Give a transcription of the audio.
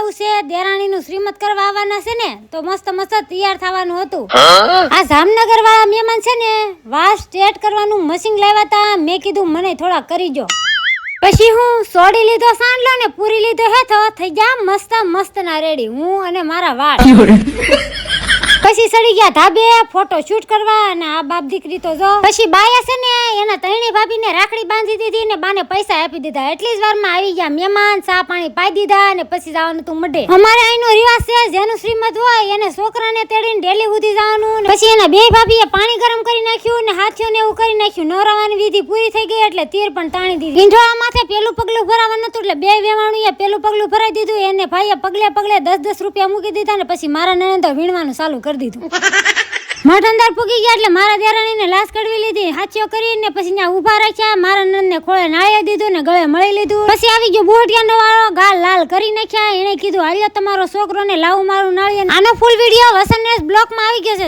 જવું છે, દેરાણીનું શ્રીમત કરવા આવવાના છે ને, તો મસ્ત મસ્ત તૈયાર થવાનું હતું. આ જામનગર વાળા મહેમાન છે ને, વાળ સ્ટ્રેટ કરવાનું મશીન લાવ્યા હતા. મેં કીધું મને થોડા કરી જો. પછી હું સોડી લીધો સાંડલો ને પૂરી લીધો હેથો, થઈ ગયા મસ્ત મસ્ત ના રેડી હું અને મારા વાળ. પછી સડી ગયા ધાબે ફોટો શૂટ કરવા, અને આ બાપ દીકરી તો જો. પછી બાયા છે ને એના ત્રણેય ભાભીને રાખડી બાંધી દીધી ને બાને પૈસા આપી દીધા. એટલી જ વારમાં આવી ગયા મહેમાન, ચા પાણી પાઈ દીધા અને પછી જવાનું તું મડે. અમારે અહીંનો રિવાજ છે, જેનું શ્રીમત હોય એને છોકરાને તેડીને ડેલી સુધી જવાનું. પછી એના બે ભાભીએ પાણી ગરમ કરી નાખ્યું ને હાથીઓને એવું કરી નાખ્યું. નવરાવાની વિધિ પૂરી થઈ ગઈ એટલે તીર પણ તાણી દીધી. ઈંઢોળા માથે પેલું પગલું ભરાવાનું હતું એટલે બે વેવાણુએ પેલું પગલું ભરાઈ દીધું. એને ભાઈએ પગલે પગલે 10-10 રૂપિયા મૂકી દીધા ને પછી મારા નણંદો વીણવાનું ચાલુ કરી દીધું. મઠ અંદર પૂગી ગયા એટલે મારા દેરાણીને લાશ કડવી લીધી, હાથીઓ કરીને પછી ત્યાં ઊભા રાખ્યા. મારા નણંદને ખોળે નાળી દીધું ને ગળે મળી લીધું. પછી આવી ગયો બુહટિયાનો વાળો, ગાલ લાલ કરી નાખ્યા. એને કીધું હાલ્યો તમારો છોકરો ને લાવું મારું નાળિયેર. આનો ફૂલ વિડીયો વસંત બ્લોકમાં આવી ગયો છે.